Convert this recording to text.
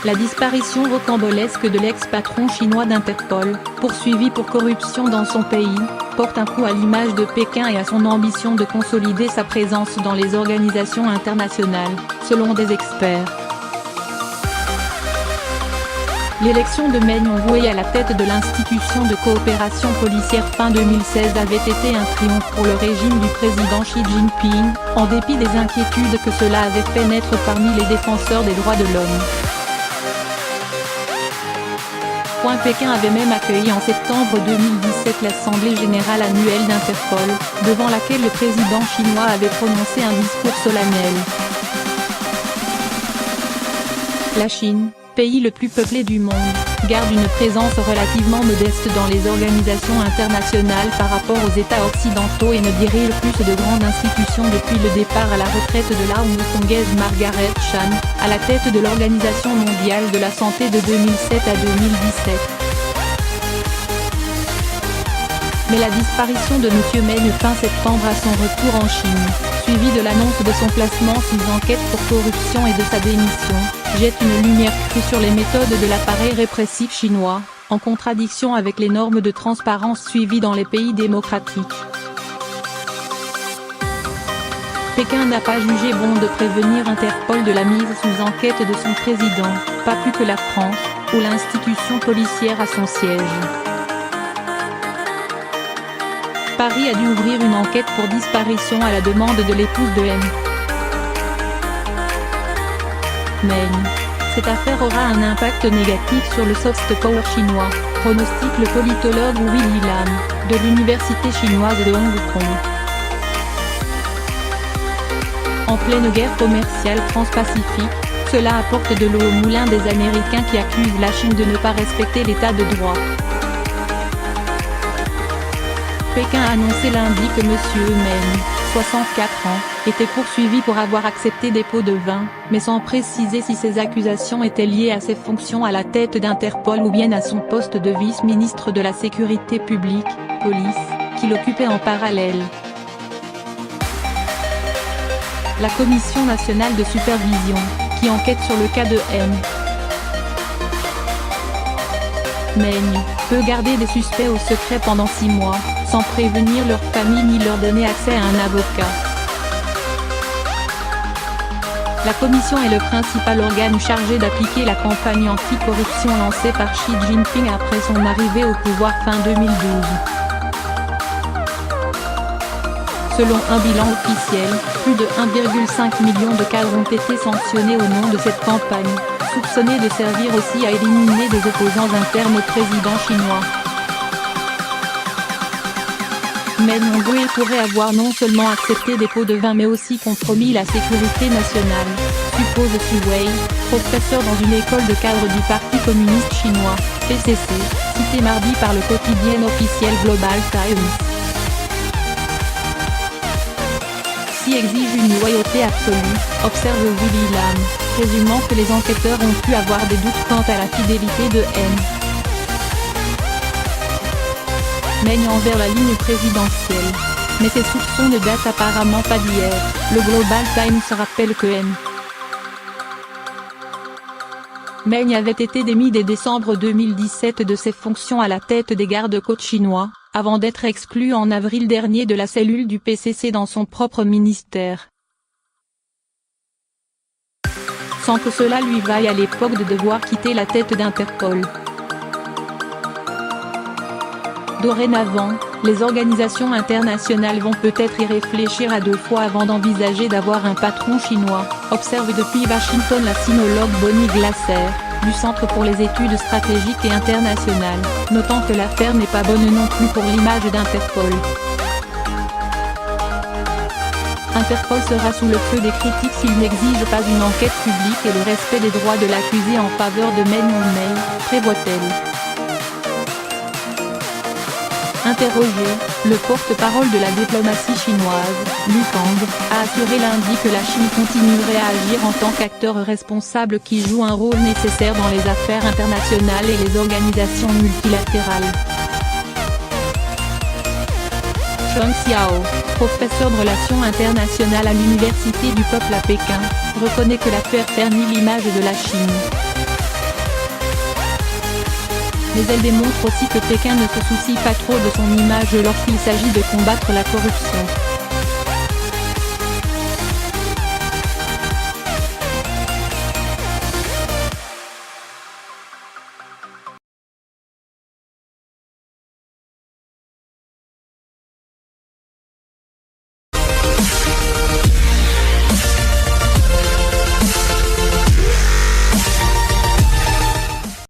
La disparition rocambolesque de l'ex-patron chinois d'Interpol, poursuivi pour corruption dans son pays, porte un coup à l'image de Pékin et à son ambition de consolider sa présence dans les organisations internationales, selon des experts. L'élection de Meng Hongwei à la tête de l'institution de coopération policière fin 2016 avait été un triomphe pour le régime du président Xi Jinping, en dépit des inquiétudes que cela avait fait naître parmi les défenseurs des droits de l'homme. Pékin avait même accueilli en septembre 2017 l'Assemblée générale annuelle d'Interpol, devant laquelle le président chinois avait prononcé un discours solennel. La Chine, pays le plus peuplé du monde, garde une présence relativement modeste dans les organisations internationales par rapport aux États occidentaux et ne dirige plus de grandes institutions depuis le départ à la retraite de la hongkongaise Margaret Chan, à la tête de l'Organisation mondiale de la santé de 2007 à 2017. Mais la disparition de M. Meng fin septembre à son retour en Chine, suivi de l'annonce de son placement sous enquête pour corruption et de sa démission, jette une lumière crue sur les méthodes de l'appareil répressif chinois, en contradiction avec les normes de transparence suivies dans les pays démocratiques. Pékin n'a pas jugé bon de prévenir Interpol de la mise sous enquête de son président, pas plus que la France, où l'institution policière a son siège. Paris a dû ouvrir une enquête pour disparition à la demande de l'épouse de Meng. Cette affaire aura un impact négatif sur le soft power chinois, pronostique le politologue Willy Lam, de l'université chinoise de Hong Kong. En pleine guerre commerciale transpacifique, cela apporte de l'eau au moulin des Américains qui accusent la Chine de ne pas respecter l'état de droit. Pékin a annoncé lundi que M. Meng, 64 ans, était poursuivi pour avoir accepté des pots de vin, mais sans préciser si ces accusations étaient liées à ses fonctions à la tête d'Interpol ou bien à son poste de vice-ministre de la Sécurité publique, police, qu'il occupait en parallèle. La Commission nationale de supervision, qui enquête sur le cas de Meng, peut garder des suspects au secret pendant 6 mois, sans prévenir leur famille ni leur donner accès à un avocat. La commission est le principal organe chargé d'appliquer la campagne anti-corruption lancée par Xi Jinping après son arrivée au pouvoir fin 2012. Selon un bilan officiel, plus de 1,5 million de cadres ont été sanctionnés au nom de cette campagne, soupçonnés de servir aussi à éliminer des opposants internes au président chinois. Meng Hongwei pourrait avoir non seulement accepté des pots de vin mais aussi compromis la sécurité nationale, suppose Xu Wei, professeur dans une école de cadre du Parti communiste chinois, PCC, cité mardi par le quotidien officiel Global Times. Xi exige une loyauté absolue, observe Willy Lam, présumant que les enquêteurs ont pu avoir des doutes quant à la fidélité de Meng envers la ligne présidentielle. Mais ces soupçons ne datent apparemment pas d'hier. Le Global Times rappelle que Meng avait été démis dès décembre 2017 de ses fonctions à la tête des gardes-côtes chinois, avant d'être exclu en avril dernier de la cellule du PCC dans son propre ministère. Sans que cela lui vaille à l'époque de devoir quitter la tête d'Interpol. Dorénavant, les organisations internationales vont peut-être y réfléchir à 2 fois avant d'envisager d'avoir un patron chinois, observe depuis Washington la sinologue Bonnie Glaser, du Centre pour les études stratégiques et internationales, notant que l'affaire n'est pas bonne non plus pour l'image d'Interpol. Interpol sera sous le feu des critiques s'il n'exige pas une enquête publique et le respect des droits de l'accusé en faveur de Meng Hongwei, prévoit-elle. Interrogé, le porte-parole de la diplomatie chinoise, Lu Kang, a assuré lundi que la Chine continuerait à agir en tant qu'acteur responsable qui joue un rôle nécessaire dans les affaires internationales et les organisations multilatérales. Cheng Xiao, professeur de relations internationales à l'Université du Peuple à Pékin, reconnaît que l'affaire ternit l'image de la Chine. Mais elle démontre aussi que Pékin ne se soucie pas trop de son image lorsqu'il s'agit de combattre la corruption.